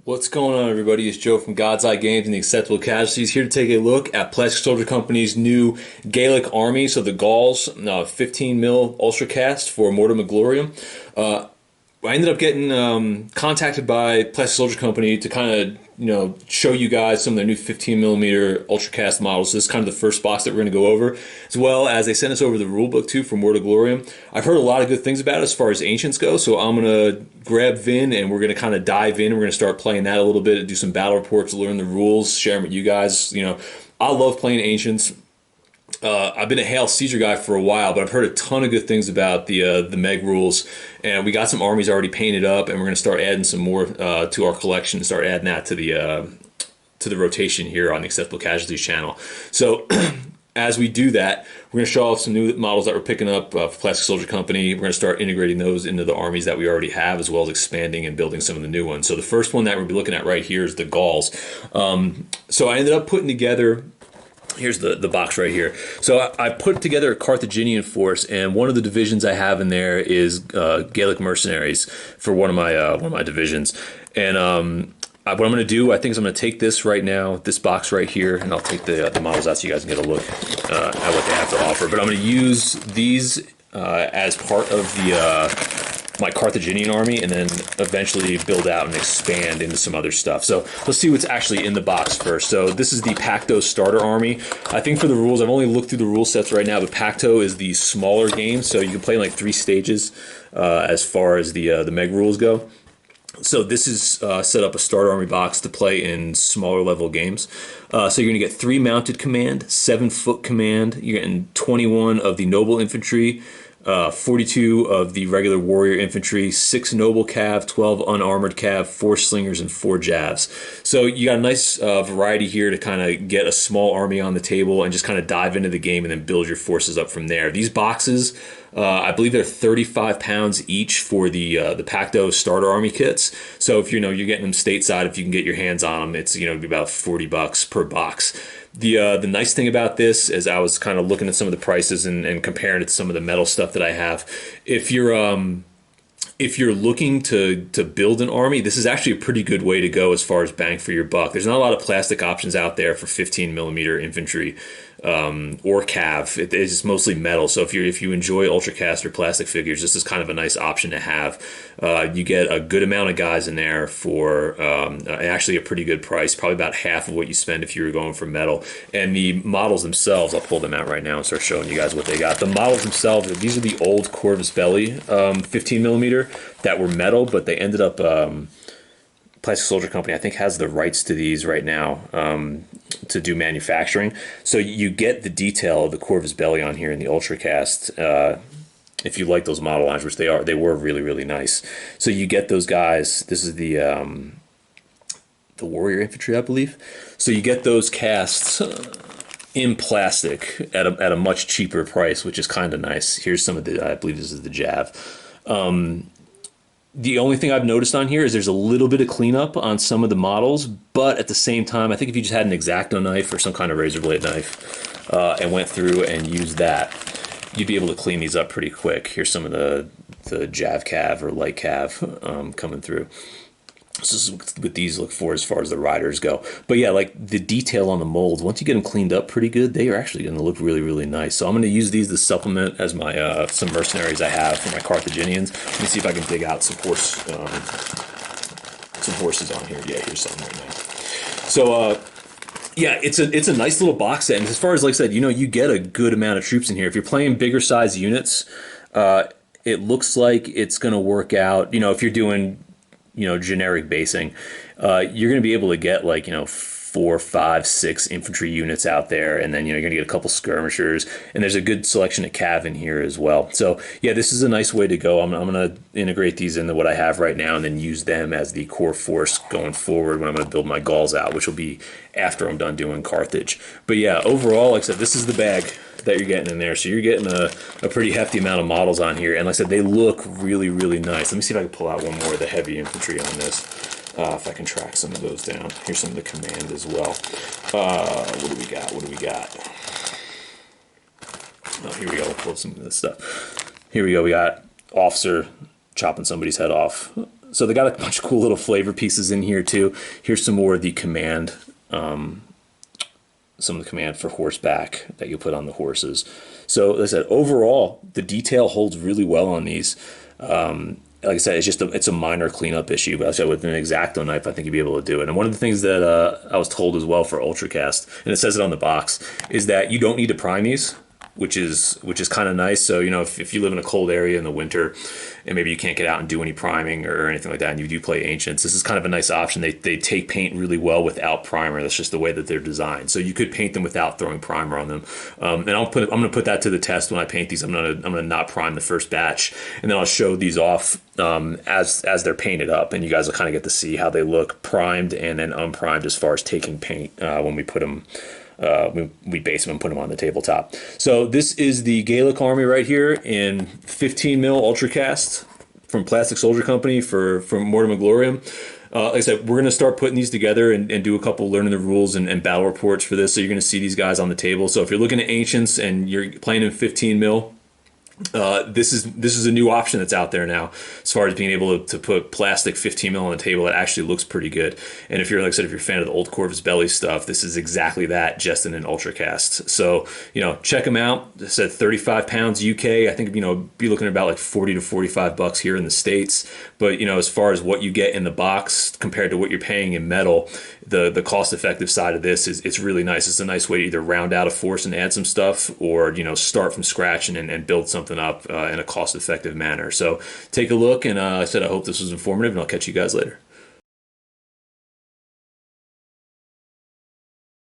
What's going on, everybody? It's Joe from God's Eye Games and the Acceptable Casualties, here to take a look at Plastic Soldier Company's new Gallic Army. So the Gauls, 15 mil Ultra Cast for Mortem and Glorium. I ended up getting contacted by Plastic Soldier Company to kind of, show you guys some of their new 15 millimeter Ultracast models. So this is kind of the first box that we're going to go over, as well as they sent us over the rulebook too for Mortem Glorium. I've heard a lot of good things about it as far as Ancients go, so I'm going to grab Vin and we're going to kind of dive in. We're going to start playing that a little bit, do some battle reports, learn the rules, share them with you guys. I love playing Ancients. I've been a Hail Caesar guy for a while, but I've heard a ton of good things about the Meg rules, and we got some armies already painted up, and we're going to start adding some more to our collection, start adding that to the rotation here on the Acceptable Casualties channel. So as we do that, we're going to show off some new models that we're picking up for Plastic Soldier Company. We're going to start integrating those into the armies that we already have, as well as expanding and building some of the new ones. So the first one that we'll be looking at right here is the Gauls. So I ended up putting together... Here's the box right here. So I put together a Carthaginian force, and one of the divisions I have in there is Gallic mercenaries for one of my divisions. And what I'm going to do, I think, is I'm going to take this right now, this box right here, and I'll take the models out so you guys can get a look at what they have to offer. But I'm going to use these as part of my Carthaginian army, and then eventually build out and expand into some other stuff. So let's see what's actually in the box first. So this is the Pacto starter army. I think for the rules, I've only looked through the rule sets right now, but Pacto is the smaller game, so you can play in like 3 stages as far as the Meg rules go. So this is set up a starter army box to play in smaller level games. So you're going to get 3 mounted command, 7 foot command. You're getting 21 of the noble infantry, 42 of the regular warrior infantry, 6 noble cav, 12 unarmored cav, 4 slingers, and 4 javs. So you got a nice variety here to kind of get a small army on the table and just kind of dive into the game and then build your forces up from there. These boxes, I believe they're 35 pounds each for the Pacto starter army kits. So if you're getting them stateside, if you can get your hands on them, it's be about $40 per box. The nice thing about this, as I was kind of looking at some of the prices and comparing it to some of the metal stuff that I have, if you're looking to build an army, this is actually a pretty good way to go as far as bang for your buck. There's not a lot of plastic options out there for 15 millimeter infantry or cav. It's just mostly metal. So if you enjoy Ultracast or plastic figures, this is kind of a nice option to have. You get a good amount of guys in there for actually a pretty good price, probably about half of what you spend if you were going for metal. And the models themselves, I'll pull them out right now and start showing you guys what they got. The models themselves, these are the old Corvus Belli 15 millimeter that were metal, but they ended up... Plastic Soldier Company, I think, has the rights to these right now to do manufacturing. So you get the detail of the Corvus Belli on here in the Ultracast. If you like those model lines, which they were really, really nice. So you get those guys. This is the warrior infantry, I believe. So you get those casts in plastic at a much cheaper price, which is kind of nice. Here's some of the, I believe this is the Jav. The only thing I've noticed on here is there's a little bit of cleanup on some of the models, but at the same time, I think if you just had an X-Acto knife or some kind of razor blade knife and went through and used that, you'd be able to clean these up pretty quick. Here's some of the Jav Cav or Light Cav coming through. This is what these look for as far as the riders go. But yeah, like the detail on the molds, once you get them cleaned up pretty good, they are actually going to look really, really nice. So I'm going to use these to supplement as my some mercenaries I have for my Carthaginians. Let me see if I can dig out some horses on here. Yeah, here's some right now. So yeah, it's a nice little box set. And as far as, like I said, you get a good amount of troops in here. If you're playing bigger size units, it looks like it's going to work out. If you're doing generic basing, you're going to be able to get 4, 5, 6 infantry units out there, and then you're going to get a couple skirmishers, and there's a good selection of cav in here as well. So yeah, this is a nice way to go. I'm going to integrate these into what I have right now and then use them as the core force going forward when I'm going to build my Gauls out, which will be after I'm done doing Carthage. But yeah, overall, like I said, this is the bag that you're getting in there. So you're getting a pretty hefty amount of models on here. And like I said, they look really, really nice. Let me see if I can pull out one more of the heavy infantry on this. If I can track some of those down. Here's some of the command as well. What do we got? Oh, here we go. We'll pull some of this stuff. Here we go. We got officer chopping somebody's head off. So they got a bunch of cool little flavor pieces in here too. Here's some more of the command, some of the command for horseback that you put on the horses. So like I said, overall, the detail holds really well on these. Like I said, it's a minor cleanup issue, but I said with an X-Acto knife, I think you'd be able to do it. And one of the things that I was told as well for Ultracast, and it says it on the box, is that you don't need to prime these, which is kind of nice. So, you know, if you live in a cold area in the winter and maybe you can't get out and do any priming or anything like that, and you do play Ancients, this is kind of a nice option. They take paint really well without primer. That's just the way that they're designed. So you could paint them without throwing primer on them. And I'm going to put that to the test when I paint these. I'm gonna not prime the first batch, and then I'll show these off as they're painted up, and you guys will kind of get to see how they look primed and then unprimed as far as taking paint when we put them. We base them and put them on the tabletop. So this is the Gallic Army right here in 15 mil Ultracast from Plastic Soldier Company from Mortem and Glorium. Like I said, we're going to start putting these together and do a couple learning the rules and battle reports for this. So you're going to see these guys on the table. So if you're looking at Ancients and you're playing in 15 mil, this is a new option that's out there now as far as being able to put plastic 15 mil on the table. It actually looks pretty good. And if you're, like I said, if you're a fan of the old Corvus Belly stuff, this is exactly that, just in an Ultracast. So, you know, check them out. I said 35 pounds UK. I think, you know, be looking at about like 40 to 45 bucks here in the States. But, you know, as far as what you get in the box compared to what you're paying in metal, the cost effective side of this is it's really nice. It's a nice way to either round out a force and add some stuff, or, you know, start from scratch and build something up in a cost effective manner. So take a look, and I hope this was informative, and I'll catch you guys later.